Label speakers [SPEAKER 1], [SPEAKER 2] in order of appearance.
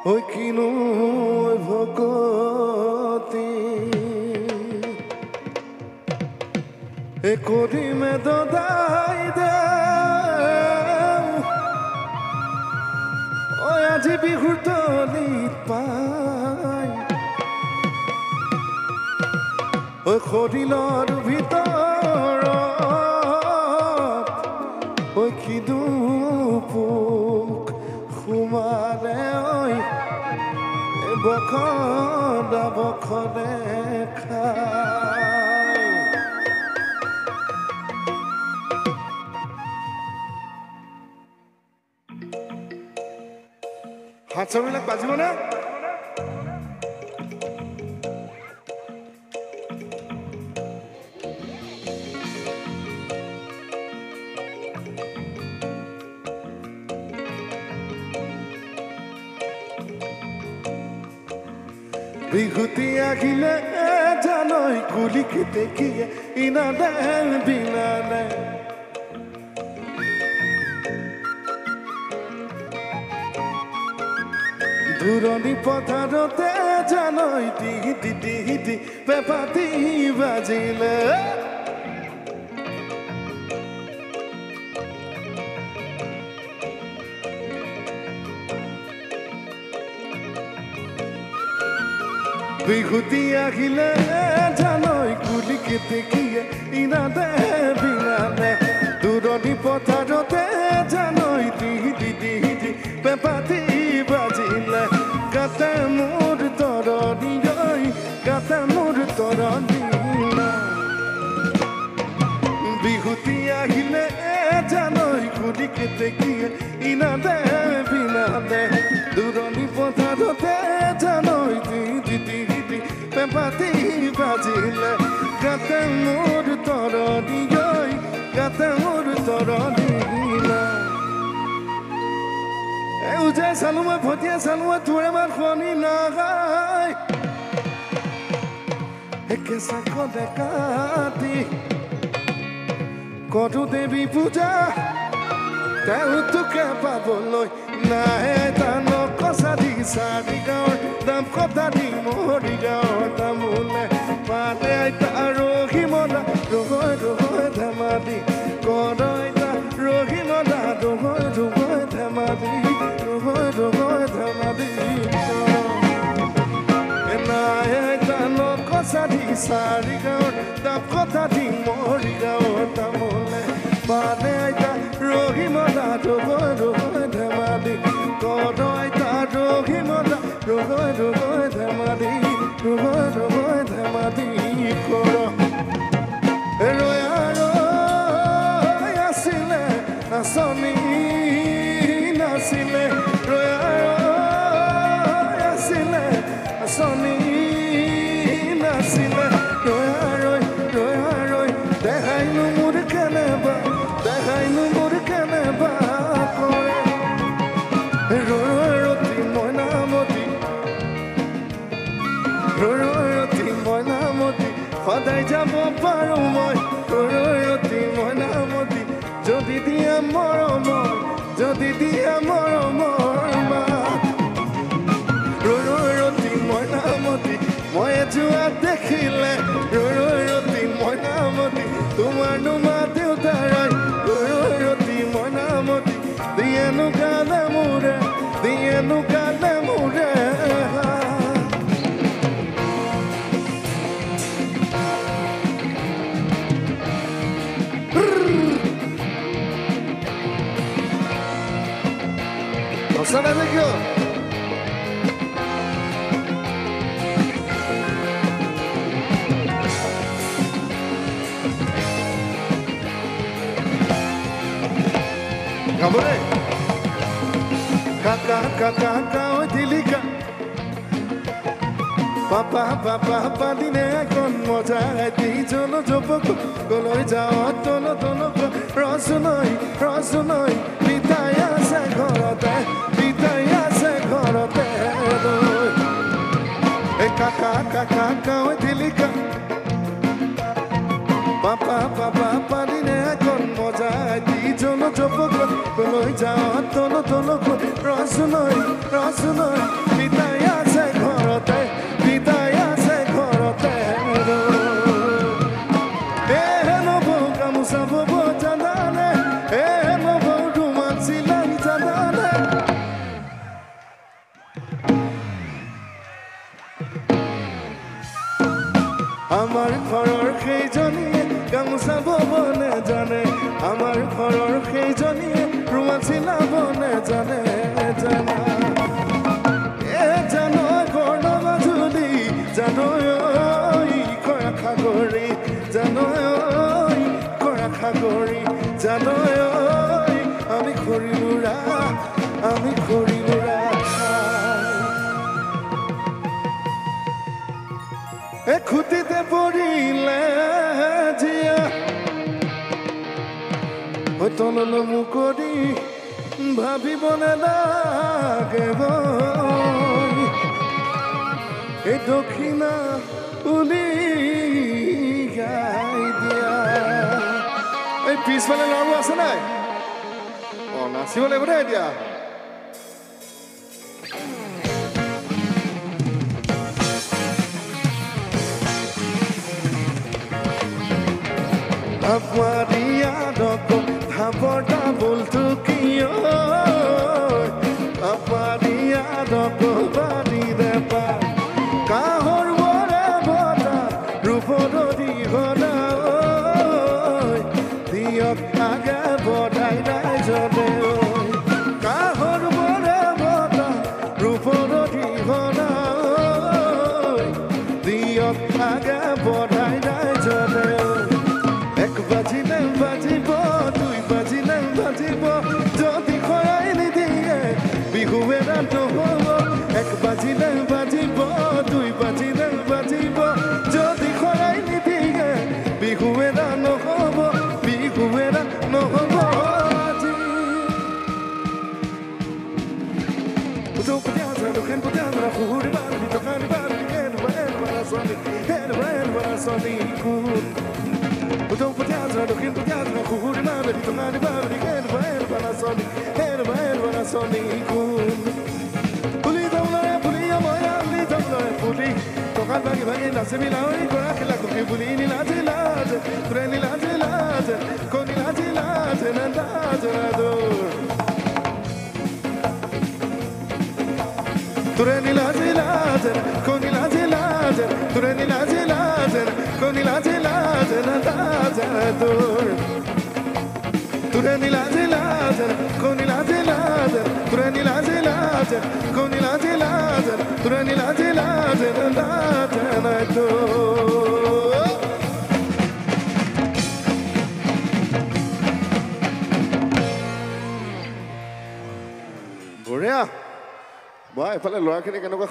[SPEAKER 1] ঐ কিনো ভকতি এ কৰিমে দদাই দে ঐ আজি বিহুৰ তলিত পাই ঐ শৰীৰৰ ভিতৰত ঐ কিনো পোক সোমালে ঐ বখনা বখনে খাই হাত চাবিলাক বাজিব না বিহুতি আহিলে জানই কুলি কেতেকিয়ে ইনাদে বিনাদে দূৰণি পথাৰতে জানই টিহিটি টিহিটি পেপাতি বাজিলে বিহুতি আহিলে জানই কুলি কেতেকিয়ে ইনাদে বিনাদে দূৰণি পথাৰতে জানই টিহিটি টিহিটি পেপাতি বাজিলে গাতে মোৰ তৰণি ঐ গাতে মোৰ তৰণি বিহুতি আহিলে জানই কুলি কেতেকিয়ে ইনাদে বিনাদে দূৰণি পথাৰতে জানই টিহিটি টিহিটি পেপাতি বাজিলে গাতে মোৰ তৰণি ঐ গাতে মোৰ তৰণি উজাই চালো মই ভটিয়াই চালো মই তোৰে মাত শুনি নাগাই কেঁচা কলে কাটি কতো দেৱী পূজা তেওঁ তোকে পাবলৈ নাই তান কচা দি চাৰি গাঁৱৰ দাম কথা দি মৰি গাঁৱৰ তামোলে পালে আইতা ৰহিমলা ৰগৈ ৰগৈ ধেমালি কৰ আইতা ৰহিমলা ৰগৈ ৰগৈ ধেমালি ৰগৈ ৰগৈ ধেমালি নাই আইতা কচা দি চাৰি গাঁৱৰ দাম কথা দি মৰি গাঁৱৰ তামোলে পালে আইতা ৰহিমলা ৰগৈ ৰগৈ ধেমালি কৰ আইতা ৰহিমলা ৰগৈ ৰগৈ ধেমালি ৰগৈ ৰগৈ ধেমালি কৰ ৰয়া ৰৈ আছিলে নাচনি নাছিলে ৰয়া ৰৈ আছিলে নাচনি নাছিলে ৰয়া ৰৈ দেখাইনো মোৰ কেনেবা দেখাইনো মোৰ কেনেবা কৰে ৰতি মইনামতি ৰতি মইনামতি সদায় যাব পাৰো মই ৰতি মইনামতি যদি দিয়া মৰমৰ যদি দিয়া মৰমৰ মাত ৰতি মইনামতি মই যোৱা দেখিলে ৰতি মইনামতি তোমাৰ নুমা দেউতাৰাই ৰতি মইনামতি দিয়েনো গালে মোৰে দিয়েনো গালে মোৰে Sana দেখো Gamore Kaka kaka kaka oi dilika Papa papa papa dine kon moja di jolo jopok goloi jao tono tono rosunoi pitaya se ghorote e kaka kaka kaka oi dilika Papa papa papa dine kon moja di jolo jopok goloi jao tono তলকত ৰচনৈ বিদায় আছে ঘৰতে নব গামোচা বব জানানে নব ৰুমাল চিলাই জানানে আমাৰ ঘৰৰ সেইজনীয়ে গামোচা বব নেজানে আমাৰ ঘৰৰ সেইজনীয়ে ৰুমাল চিলাব নেজানে জানা জানো কৰ্ণ মাজুলী জানৈ কৰা খাগৰি জানৈ কৰা খাগৰি জানৈ আমি খৰি লুৰা খুঁটিতে পৰিলে জিয়া তললৈ মুকৰি ভাবিব নালাগে এই দক্ষিণা উলিয়াই দিয়া এই পিছফালে ল'ৰাবোৰ আছে নাই নাচিব লাগিব দেই এতিয়া Apariadoko thaporta bultu kiyo Apariadoko badi depa kahor bore bota rupododi hoda diok aga bodai dai jode kahor bore bota rupododi hoda diok aga bodai dai jode বাজিলে বাজিব দুই বাজিলে বাজিব যদি খৰাই নিদিয়ে বিহুৱে ৰাত নহ'ব এক বাজিলে বাজিব দুই বাজিলে বাজিব যদি খৰাই নিদিয়ে বিহুৱে ৰাত নহ'ব আজি উঠো পতিয়াজা দোকান পতিয়াজা খুহুৰি বাৰি দোকানী বাৰি বাৰাচনী কুট Utong putiadra, dokin putiadra, kuhuri mabedi, tomani babedi, el balasoni, kun. Puli tamlare, puli amoya, puli tamlare, puli. Tokan bagi, nase milawai, korak lakuki, puli nilate, pre nilate, ko nilate, nandate, nador. Ture nilate, ko nilate, ture nilate, ko nilate, nador. Ture nilate, ko nilate, ture nilate, ko nilate, ture nilate, nador. Bঢ়িয়া মই এফালে ল'ৰাখিনি কেনেকুৱা